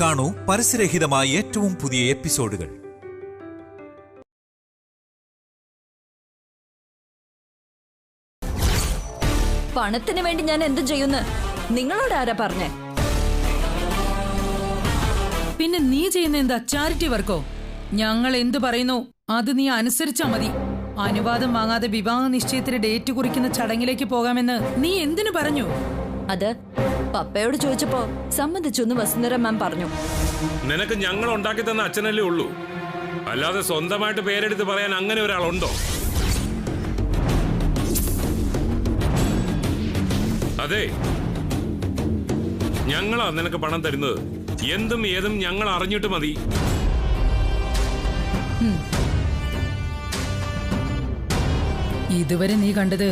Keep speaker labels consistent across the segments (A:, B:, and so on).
A: കാണൂ പരസ്യരഹിതമായ ഏറ്റവും പുതിയ എപ്പിസോഡുകൾ.
B: പണത്തിന് വേണ്ടി ഞാൻ എന്ത് ചെയ്യുന്നു? നിങ്ങളോട് ആരാ പറഞ്ഞേ?
C: പിന്നെ നീ ചെയ്യുന്ന എന്താ? ചാരിറ്റി വർക്കോ? ഞങ്ങൾ എന്തു പറയുന്നു അത് നീ അനുസരിച്ചാ മതി. അനുവാദം വാങ്ങാതെ വിവാഹ നിശ്ചയത്തിന് ഡേറ്റ് കുറിക്കുന്ന ചടങ്ങിലേക്ക് പോകാമെന്ന് നീ എന്തിനു പറഞ്ഞു?
B: അത് പപ്പയോട് ചോദിച്ചപ്പോ സമ്മതിച്ചെന്ന് വസുന്ധര മാം പറഞ്ഞു.
D: നിനക്ക് ഞങ്ങൾ ഉണ്ടാക്കി തന്ന അച്ഛനല്ലേ ഉള്ളൂ, അല്ലാതെ സ്വന്തമായിട്ട് പേരെടുത്ത് പറയാൻ അങ്ങനെ ഒരാളുണ്ടോ? അതെ, ഞങ്ങളാ നിനക്ക് പണം തരുന്നത്. എന്തും ഏതും ഞങ്ങൾ അറിഞ്ഞിട്ട് മതി.
C: ഇതുവരെ നീ കണ്ടത്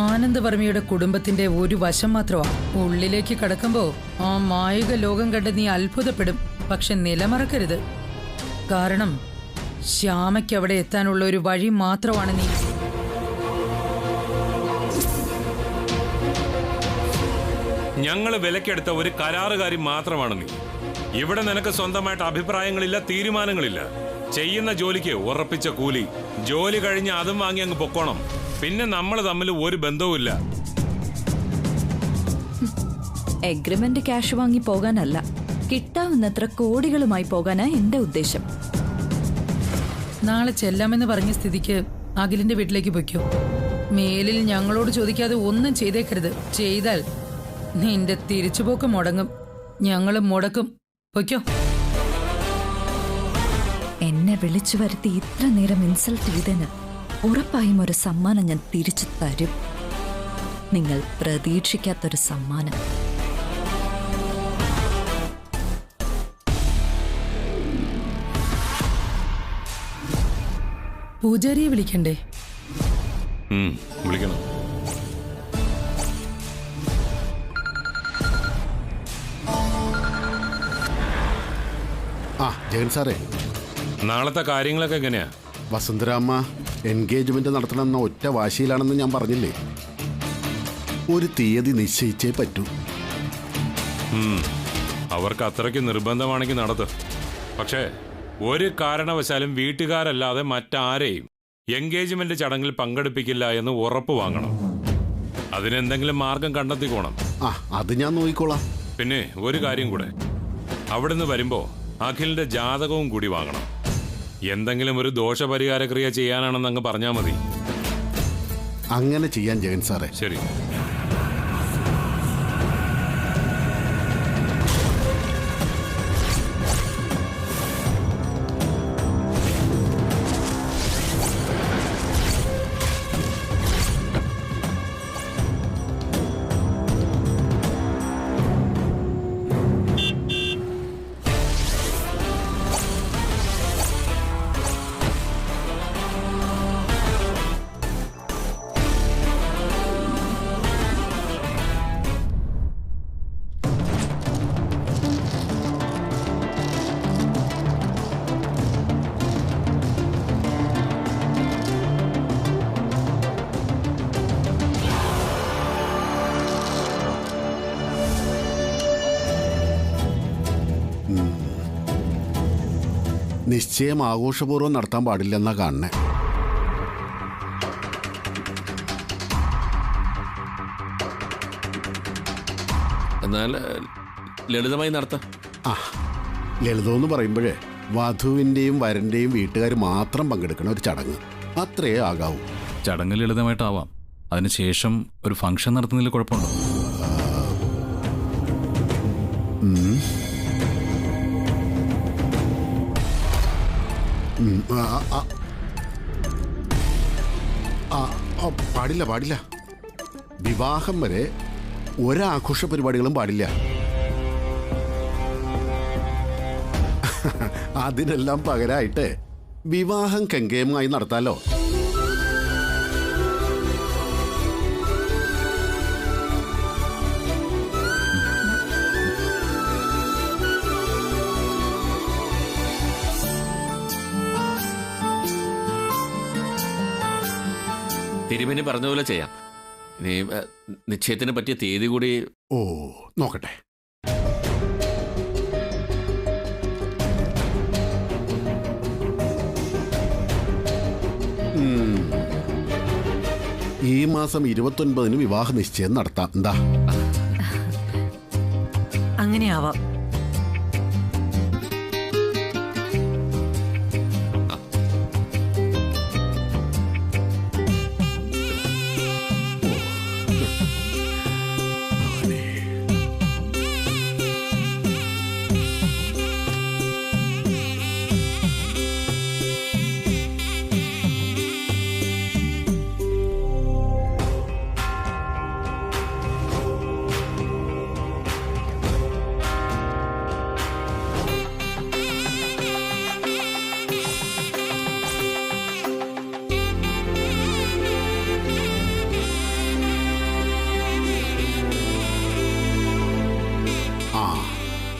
C: ആനന്ദവർമ്മയുടെ കുടുംബത്തിന്റെ ഒരു വശം മാത്രമാ. ഉള്ളിലേക്ക് കടക്കുമ്പോ ആ മായിക ലോകം കണ്ട് നീ അത്ഭുതപ്പെടും. പക്ഷെ നിലമറക്കരുത്, കാരണം ശ്യാമയ്ക്ക് അവിടെ എത്താനുള്ള ഒരു വഴി മാത്രമാണ് നീ.
D: ഞങ്ങള് വിലക്കെടുത്ത ഒരു കരാറുകാരി മാത്രമാണ് നീ. ഇവിടെ നിനക്ക് സ്വന്തമായിട്ട് അഭിപ്രായങ്ങളില്ല, തീരുമാനങ്ങളില്ല. ചെയ്യുന്ന ജോലിക്ക് ഉറപ്പിച്ച കൂലി, ജോലി കഴിഞ്ഞ് അതും വാങ്ങി അങ്ങ് പൊക്കോണം. പിന്നെ നമ്മൾ തമ്മിൽ ഒരു ബന്ധവുമില്ല.
B: എഗ്രിമെന്റ് ക്യാഷ് വാങ്ങി പോകാനല്ല, കിട്ടാവുന്നത്ര കോടികളുമായി പോകാനാ എന്റെ ഉദ്ദേശം.
C: നാളെ ചെല്ലാമെന്ന് പറഞ്ഞ സ്ഥിതിക്ക് അഖിലിന്റെ വീട്ടിലേക്ക് പൊയ്ക്കോ. മേലിൽ ഞങ്ങളോട് ചോദിക്കാതെ ഒന്നും ചെയ്തേക്കരുത്. ചെയ്താൽ നിന്റെ തിരിച്ചുപോക്ക് മുടങ്ങും, ഞങ്ങളും മുടക്കും. പൊയ്ക്കോ.
B: എന്നെ വിളിച്ചു വരുത്തി ഇത്ര നേരം ഇൻസൾട്ട് ചെയ്തതിന് ഉറപ്പായും ഒരു സമ്മാനം ഞാൻ തിരിച്ചു തരും. നിങ്ങൾ പ്രതീക്ഷിക്കാത്തൊരു സമ്മാനം.
C: പൂജാരിയെ വിളിക്കണ്ടേ?
D: വിളിക്കണം.
E: ജയൻ സാറേ,
D: നാളത്തെ കാര്യങ്ങളൊക്കെ എങ്ങനെയാ?
E: വസുന്ധരാമ്മ എൻഗേജ്മെന്റ് നടത്തണമെന്ന ഒറ്റ വാശിയിലാണെന്ന് ഞാൻ പറഞ്ഞില്ലേ. ഒരു തീയതി നിശ്ചയിച്ചേ പറ്റൂ.
D: അവർക്ക് അത്രയ്ക്ക് നിർബന്ധമാണെങ്കിൽ നടത്തും. പക്ഷേ ഒരു കാരണവശാലും വീട്ടുകാരല്ലാതെ മറ്റാരെയും എൻഗേജ്മെന്റ് ചടങ്ങിൽ പങ്കെടുപ്പിക്കില്ല എന്ന് ഉറപ്പ് വാങ്ങണം. അതിനെന്തെങ്കിലും മാർഗം കണ്ടെത്തിക്കോണം.
E: അത് ഞാൻ നോക്കിക്കോളാം.
D: പിന്നെ ഒരു കാര്യം കൂടെ, അവിടുന്ന് വരുമ്പോ അഖിലിന്റെ ജാതകവും കൂടി വാങ്ങണം. എന്തെങ്കിലും ഒരു ദോഷപരിഹാര ക്രിയ ചെയ്യാനാണെന്ന് അങ്ങ് പറഞ്ഞാൽ മതി.
E: അങ്ങനെ ചെയ്യാൻ ജയൻ സാറേ.
D: ശരി.
E: നിശ്ചയം ആഘോഷപൂർവ്വം നടത്താൻ പാടില്ലെന്നാ കാണണേ.
F: എന്നാൽ ലളിതമായി നടത്താം.
E: ലളിതമെന്ന് പറയുമ്പോഴേ വധുവിൻ്റെയും വരൻ്റെയും വീട്ടുകാർ മാത്രം പങ്കെടുക്കുന്ന ഒരു ചടങ്ങ്, അത്രേ ആകാവൂ.
G: ചടങ്ങ് ലളിതമായിട്ടാവാം, അതിനുശേഷം ഒരു ഫംഗ്ഷൻ നടത്തുന്നതിൽ കുഴപ്പമുണ്ടോ?
E: പാടില്ല പാടില്ല. വിവാഹം വരെ ഒരാഘോഷ പരിപാടികളും പാടില്ല. അതിനെല്ലാം പകരമായിട്ട് വിവാഹം കെങ്കേമായി നടത്താലോ.
F: തിരുമേനി പറഞ്ഞ പോലെ ചെയ്യാം. ഇനി നിശ്ചയത്തിന് പറ്റിയ തീയതി കൂടി
E: നോക്കട്ടെ. മാസം 29-ന് വിവാഹ നിശ്ചയം നടത്താം. എന്താ?
H: അങ്ങനെ ആവാം.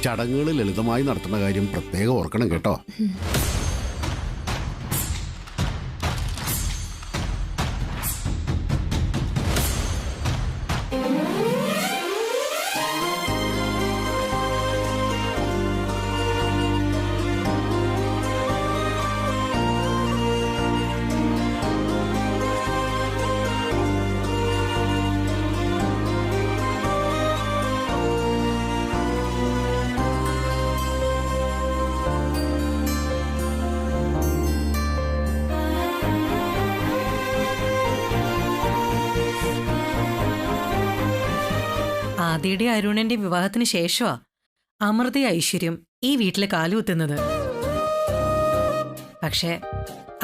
E: ചടങ്ങുകൾ ലളിതമായി നടത്തുന്ന കാര്യം പ്രത്യേകം ഓർക്കണം കേട്ടോ.
H: ആദിയുടെ അരുണന്റെ വിവാഹത്തിന് ശേഷമാ അമൃത ഐശ്വര്യം ഈ വീട്ടിലെ കാലുകുത്തുന്നത്. പക്ഷേ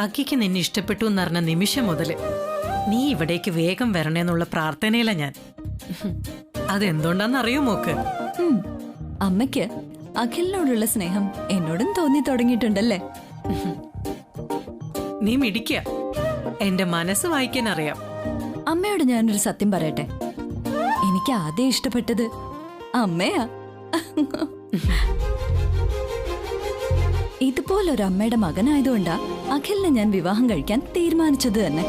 H: അക്കിക്ക് നിന്നെ ഇഷ്ടപ്പെട്ടു എന്നറിഞ്ഞ നിമിഷം മുതല് നീ ഇവിടേക്ക് വേഗം വരണേന്നുള്ള പ്രാർത്ഥനയില ഞാൻ. അതെന്തുകൊണ്ടാന്നറിയോ മോക്ക്?
B: അമ്മയ്ക്ക് അഖിലിനോടുള്ള സ്നേഹം എന്നോടും തോന്നി തുടങ്ങിയിട്ടുണ്ടല്ലേ?
H: നീ മിടിക്ക. എന്റെ മനസ്സ് വായിക്കാൻ അറിയാം.
B: അമ്മയോട് ഞാനൊരു സത്യം പറയട്ടെ, എനിക്ക് ആദ്യം ഇഷ്ടപ്പെട്ടത് അമ്മയാ. ഇതുപോലൊരു അമ്മയുടെ മകനായതുകൊണ്ടാ അഖിലിനെ ഞാൻ വിവാഹം കഴിക്കാൻ തീരുമാനിച്ചത് തന്നെ.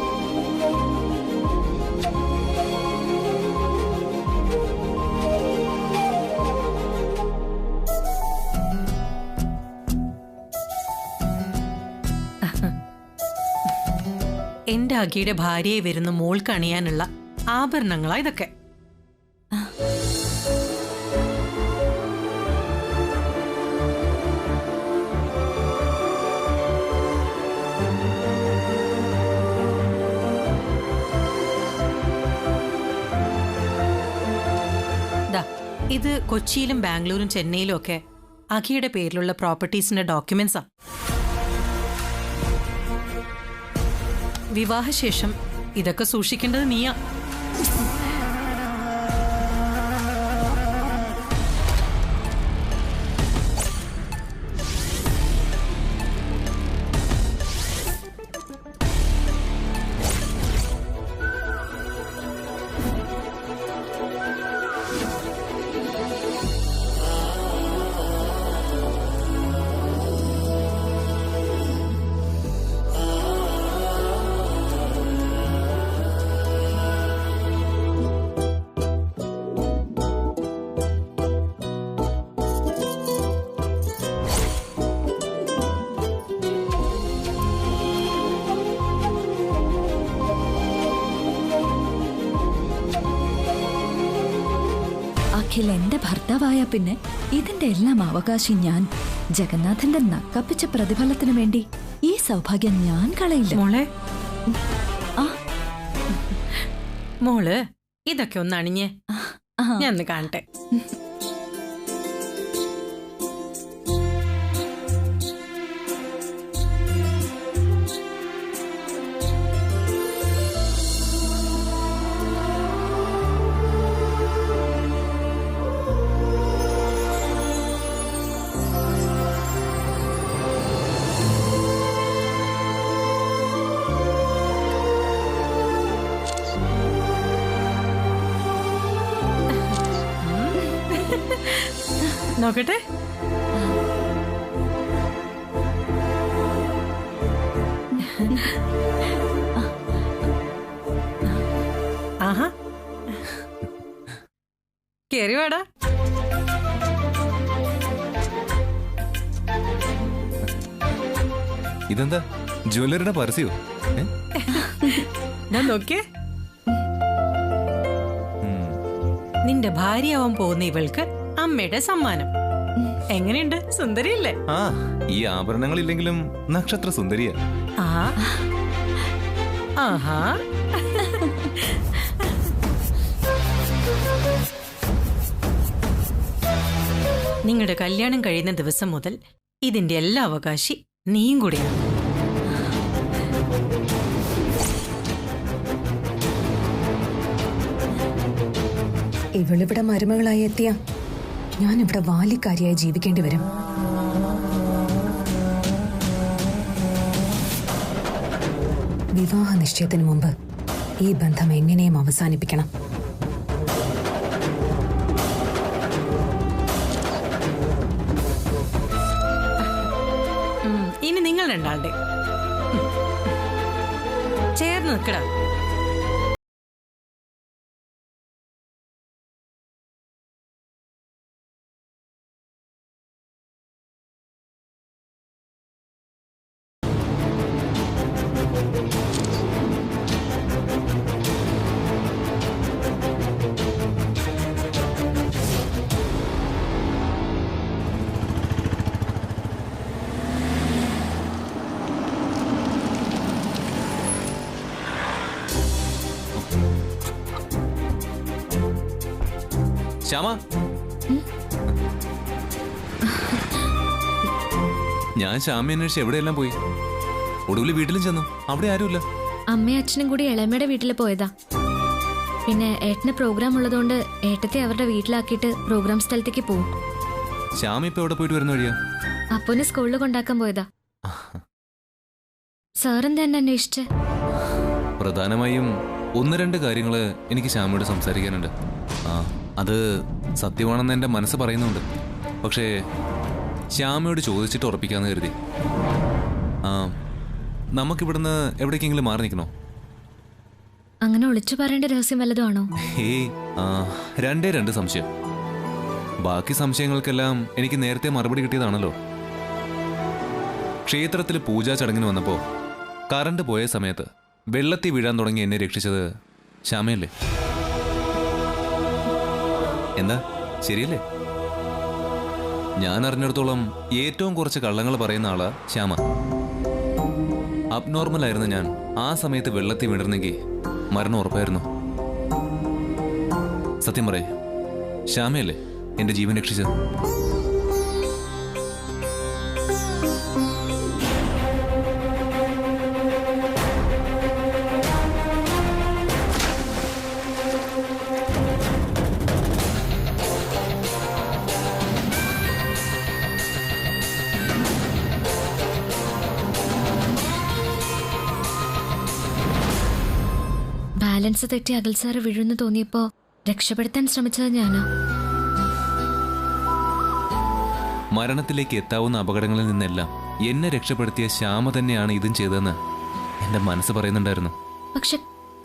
H: എന്റെ അഖിയുടെ ഭാര്യയെ വരുന്ന മോൾക്ക് അണിയാനുള്ള ആഭരണങ്ങളാ ഇതൊക്കെ. ഇത് കൊച്ചിയിലും ബാംഗ്ലൂരും ചെന്നൈയിലും ഒക്കെ അഖിയുടെ പേരിലുള്ള പ്രോപ്പർട്ടീസിന്റെ ഡോക്യുമെന്റ്സാ. വിവാഹശേഷം ഇതൊക്കെ സൂക്ഷിക്കേണ്ടത് നീയാ.
B: അഖിൽ എന്റെ ഭർത്താവായ പിന്നെ ഇതിന്റെ എല്ലാം അവകാശി ഞാൻ. ജഗന്നാഥന്റെ നക്കപ്പിച്ച പ്രതിഫലത്തിനു വേണ്ടി ഈ സൗഭാഗ്യം ഞാൻ കളയില്ല.
H: മോളെ,
B: ആ
H: മോള് ഇതൊക്കെ ഒന്ന് അണിഞ്ഞേ, ഞാൻ ഒന്ന് കാണട്ടെ. നോക്കട്ടെ. ആഹാ, കേറി വാടാ.
I: ഇതെന്താ ജ്വല്ലറിയുടെ പരസ്യോ?
H: ഞാൻ നോക്കിയേ. നിന്റെ ഭാര്യയാവാൻ പോകുന്ന ഇവൾക്ക് അമ്മയുടെ സമ്മാനം. എങ്ങനെയുണ്ട്? സുന്ദരിയല്ലേ?
I: ആ, ഈ ആഭരണങ്ങളില്ലെങ്കിലും നക്ഷത്ര സുന്ദരിയാ.
H: ആ, ആഹാ. നിങ്ങളുടെ കല്യാണം കഴിയുന്ന ദിവസം മുതൽ ഇതിന്റെ എല്ലാ അവകാശി നീയും കൂടിയാണ്.
J: ഇവളിവിടെ മരുമകളായി എത്തിയ ഞാനിവിടെ വാലിക്കാരിയായി ജീവിക്കേണ്ടി വരും. വിവാഹ നിശ്ചയത്തിന് മുമ്പ് ഈ ബന്ധം എങ്ങനെയും അവസാനിപ്പിക്കണം.
H: ഇനി നിങ്ങൾ രണ്ടാളുടെ ചേർന്ന് നിൽക്കടാ.
I: ശ്യാമ, ഞാൻ ശ്യാമ അന്വേഷിച്ച് എവിടെയെല്ലാം പോയി. ഒടുവിൽ വീട്ടിലും ചെന്നു, അവിടെ ആരുമില്ല.
K: അമ്മയും അച്ഛനും കൂടി ഇളയമ്മയുടെ വീട്ടിൽ പോയതാ. പിന്നെ ഏട്ടന് പ്രോഗ്രാം ഉള്ളതുകൊണ്ട് ഏട്ടത്തെ അവരുടെ വീട്ടിലാക്കിയിട്ട് പ്രോഗ്രാം സ്ഥലത്തേക്ക് പോവും.
I: ശ്യാമ ഇപ്പൊ എവിടെ പോയിട്ട് വരുന്ന വഴിയാ?
K: അപ്പൊന്ന് സ്കൂളിൽ കൊണ്ടാക്കാൻ പോയതാ. സാറെന്താ എന്നെ അന്വേഷിച്ചേ?
I: പ്രധാനമായും 1-2 കാര്യങ്ങള് എനിക്ക് ശ്യാമയോട് സംസാരിക്കാനുണ്ട്. അത് സത്യമാണെന്ന് എൻ്റെ മനസ്സ് പറയുന്നുണ്ട്. പക്ഷേ ശ്യാമയോട് ചോദിച്ചിട്ട് ഉറപ്പിക്കാന്ന് കരുതി. നമുക്കിവിടുന്ന് എവിടേക്കെങ്കിലും മാറി നിൽക്കണോ?
K: അങ്ങനെ ഒളിച്ചു പറയേണ്ട രഹസ്യം വല്ലതും ആണോ?
I: ഏയ്, 2 സംശയം. ബാക്കി സംശയങ്ങൾക്കെല്ലാം എനിക്ക് നേരത്തെ മറുപടി കിട്ടിയതാണല്ലോ. ക്ഷേത്രത്തിൽ പൂജാ ചടങ്ങിന് വന്നപ്പോൾ കറണ്ട് പോയ സമയത്ത് വെള്ളത്തിൽ വീഴാൻ തുടങ്ങി എന്നെ രക്ഷിച്ചത് ശ്യാമയല്ലേ? എന്താ, ശരിയല്ലേ? ഞാൻ അറിഞ്ഞിടത്തോളം ഏറ്റവും കുറച്ച് കള്ളങ്ങൾ പറയുന്ന ആളാ ശ്യാമ. അബ്നോർമൽ ആയിരുന്ന ഞാൻ ആ സമയത്ത് വെള്ളത്തിൽ വീണിരുന്നെങ്കിൽ മരണം ഉറപ്പായിരുന്നു. സത്യം പറയേ, ശ്യാമയല്ലേ എന്റെ ജീവൻ രക്ഷിച്ചത്?
K: ബാലൻസ് തെറ്റി അകൽ സാറ് വീഴുന്നു തോന്നിയപ്പോ രക്ഷപ്പെടുത്താൻ ശ്രമിച്ചത് ഞാനാ.
I: മരണത്തിലേക്ക് എത്താവുന്ന അപകടങ്ങളിൽ നിന്നെല്ലാം എന്നെ രക്ഷപ്പെടുത്തിയ ശ്യാമ തന്നെയാണ് ഇതും ചെയ്തതെന്ന് എന്റെ മനസ്സ് പറയുന്നുണ്ടായിരുന്നു.
K: പക്ഷെ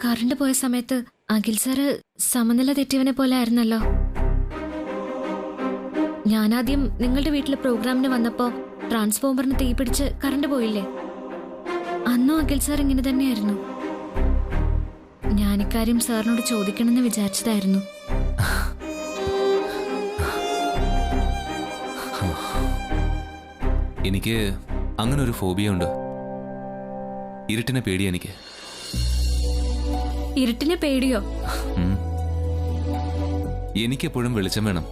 K: കറണ്ട് പോയ സമയത്ത് അഖിൽ സാറ് സമനില തെറ്റിയവനെ പോലെ ആയിരുന്നല്ലോ. ഞാനാദ്യം നിങ്ങളുടെ വീട്ടിൽ പ്രോഗ്രാമിന് വന്നപ്പോ ട്രാൻസ്ഫോമറിന് തീ പിടിച്ച് കറണ്ട് പോയില്ലേ? അന്നും അഖിൽ സാർ ഇങ്ങനെ തന്നെയായിരുന്നു. ഞാനിക്കാര്യം സാറിനോട് ചോദിക്കണമെന്ന് വിചാരിച്ചതായിരുന്നു.
I: എനിക്ക് അങ്ങനെ ഒരു ഫോബിയ ഉണ്ട്. ഇരുട്ടിനെ പേടിയാ എനിക്ക്.
K: ഇരുട്ടിനെ പേടിയോ?
I: എനിക്കെപ്പോഴും വെളിച്ചം വേണം.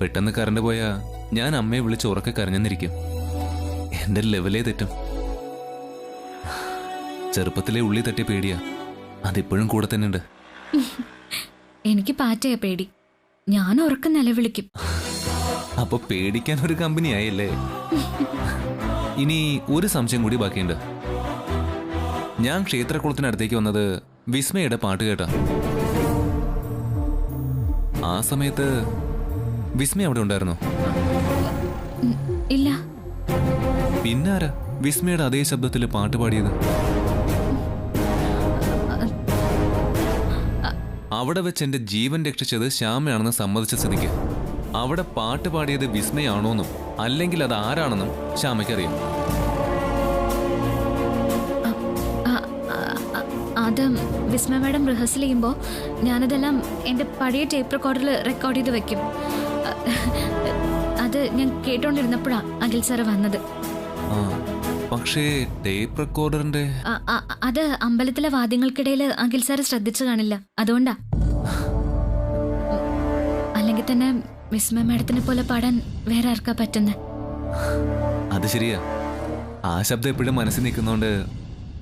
I: പെട്ടെന്ന് കറണ്ട് പോയാ ഞാൻ അമ്മയെ വിളിച്ച് ഉറക്കെ കരഞ്ഞെന്നിരിക്കും. എന്റെ ലെവലേ തെറ്റും. ചെറുപ്പത്തിലെ ഉള്ളി തട്ടിയ പേടിയാ, അതിപ്പോഴും കൂടെ തന്നെ ഉണ്ട്.
K: എനിക്ക് പാറ്റയാ പേടി. ഞാൻ ഉറക്കം നിലവിളിക്കും.
I: അപ്പൊ പേടിക്കാൻ ഒരു കമ്പനി ആയല്ലേ? ഇനി ഒരു സംശയം കൂടി ബാക്കിയുണ്ട്. ഞാൻ ക്ഷേത്രക്കുളത്തിനടുത്തേക്ക് വന്നത് വിസ്മയുടെ പാട്ട് കേട്ടാ. ആ സമയത്ത് വിസ്മയ അവിടെ ഉണ്ടായിരുന്നോ?
K: ഇല്ല.
I: പിന്നാരാ വിസ്മയുടെ അതേ ശബ്ദത്തിൽ പാട്ട് പാടിയത്? അവിടെ വെച്ച് എന്റെ ജീവൻ രക്ഷിച്ചത് ശ്യാമയാണെന്ന് സമ്മതിച്ച സ്ഥിതിക്ക് അവിടെ പാട്ട് പാടിയത് വിസ്മയാണോന്നും അല്ലെങ്കിൽ അത് ആരാണെന്നും ശ്യാമയ്ക്കറിയാം.
K: അത് വിസ്മയ മാഡം റിഹേഴ്സൽ ചെയ്യുമ്പോൾ ഞാനതെല്ലാം എൻ്റെ പഴയ ടേപ്പ് റെക്കോർഡറിൽ റെക്കോർഡ് ചെയ്ത് വെക്കും. അത് ഞാൻ കേട്ടോണ്ടിരുന്നപ്പോഴാണ് അഖിൽ സാറ് വന്നത്.
I: പക്ഷേ ടേപ്പ് റെക്കോർഡറിന്റെ
K: അത് അമ്പലത്തിലെ വാദ്യങ്ങൾക്കിടയിൽ അഖിൽ സാറ് ശ്രദ്ധിച്ചു കാണില്ല, അതുകൊണ്ടാ. അല്ലെങ്കിൽ തന്നെ വിസ്മയ മാഡത്തിനെ പോലെ പാടാൻ വേറെ ആർക്കാ പറ്റുന്നത്?
I: അത് ശരിയാ. ആ ശബ്ദം എപ്പോഴും മനസ്സിൽ നിൽക്കുന്നോണ്ട്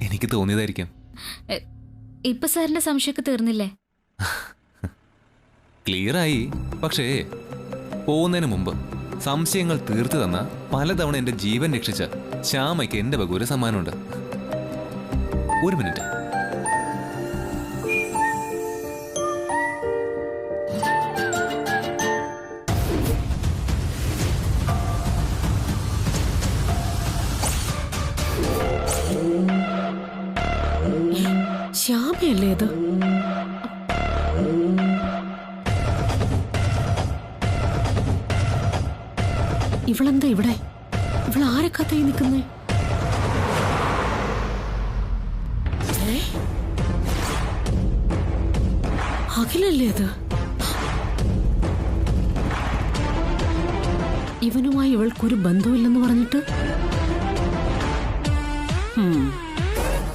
I: എനിക്ക് തോന്നിയതായിരിക്കും.
K: ഇപ്പൊ സാറിന്റെ സംശയമൊക്കെ തീർന്നില്ലേ?
I: ക്ലിയർ ആയി. പക്ഷേ പോകുന്നതിന് മുമ്പ് സംശയങ്ങൾ തീർത്തു തന്ന, പലതവണ എന്റെ ജീവൻ രക്ഷിച്ച ശ്യാമയ്ക്ക് എന്റെ വക ഒരു സമ്മാനമുണ്ട്. ഒരു മിനിറ്റ്.
L: ശ്യാമയല്ലേ ഇത്? ഇവളെന്താ ഇവിടെ? ഇവൾ ആരെ കത്തായി നിൽക്കുന്നേ? അഖിലല്ലേ അത്? ഇവനുമായി ഇവൾക്കൊരു ബന്ധമില്ലെന്ന് പറഞ്ഞിട്ട്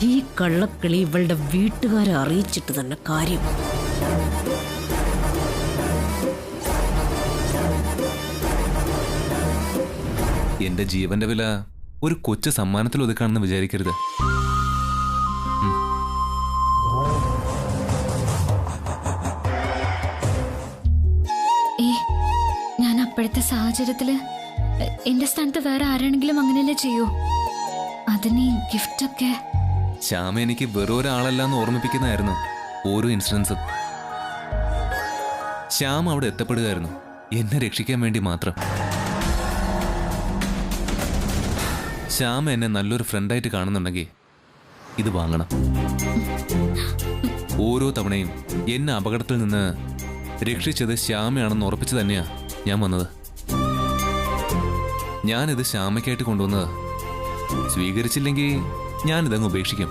L: ഈ കള്ളക്കിളി ഇവളുടെ വീട്ടുകാരെ അറിയിച്ചിട്ട് തന്നെ കാര്യം.
I: എന്റെ ജീവന്റെ വില ഒരു കൊച്ചു സമ്മാനത്തിൽ ഒതുക്കാണെന്ന് വിചാരിക്കരുത്.
K: ഞാൻ അപ്പോഴത്തെ സാഹചര്യത്തില് എന്റെ സ്ഥാനത്ത് വേറെ ആരാണെങ്കിലും അങ്ങനെയല്ലേ ചെയ്യൂ? അതിന് ഗിഫ്റ്റൊക്കെ
I: ശ്യാമ എനിക്ക് വെറൊരാളല്ലെന്ന് ഓർമ്മിപ്പിക്കുന്നതായിരുന്നു ഓരോ ഇൻസിഡൻസും. ശ്യാമ അവിടെ എത്തപ്പെടുകയായിരുന്നു എന്നെ രക്ഷിക്കാൻ വേണ്ടി മാത്രം. ശ്യാമ എന്നെ നല്ലൊരു ഫ്രണ്ടായിട്ട് കാണുന്നുണ്ടെങ്കിൽ ഇത് വാങ്ങണം. ഓരോ തവണയും എന്നെ അപകടത്തിൽ നിന്ന് രക്ഷിച്ചത് ശ്യാമയാണെന്ന് ഉറപ്പിച്ച് തന്നെയാ ഞാൻ വന്നത്. ഞാനിത് ശ്യാമയ്ക്കായിട്ട് കൊണ്ടുവന്നത്. സ്വീകരിച്ചില്ലെങ്കിൽ ഞാനിതങ്ങ് ഉപേക്ഷിക്കും.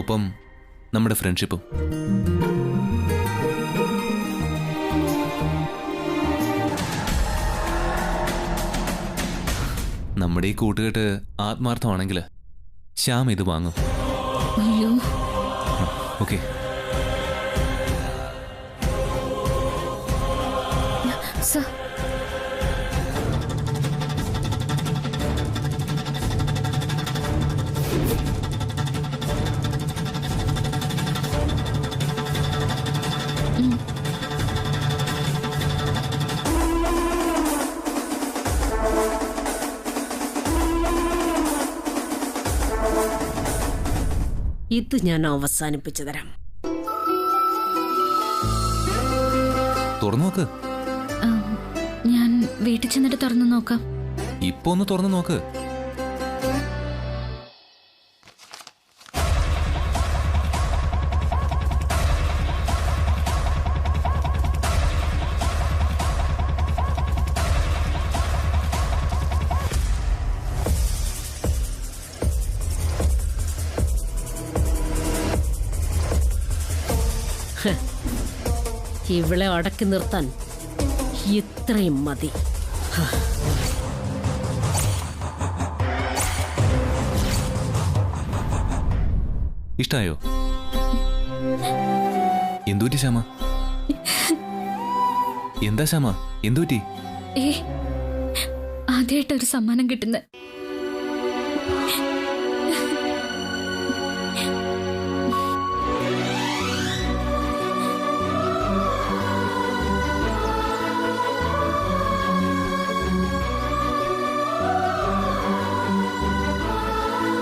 I: ഒപ്പം നമ്മുടെ ഫ്രണ്ട്ഷിപ്പും. നമ്മുടെ ഈ കൂട്ടുകെട്ട് ആത്മാർത്ഥമാണെങ്കിൽ ശ്യാം ഇത് വാങ്ങും. ഓക്കെ.
L: ഇത് ഞാൻ അവസാനിപ്പിച്ചു തരാം.
I: തുറന്നു നോക്ക്.
K: ഞാൻ വീട്ടിൽ ചെന്നിട്ട് തുറന്നു നോക്കാം.
I: ഇപ്പൊ ഒന്ന് തുറന്നു നോക്ക്.
L: ഇവളെ അടക്കി നിർത്താൻ ഇത്രയും മതി.
I: ഇഷ്ടായോ? എന്തുപറ്റി ശ്യാമ? എന്താ ശ്യാമ, എന്തുപറ്റി?
K: ആദ്യമായിട്ടൊരു സമ്മാനം കിട്ടുന്നത്.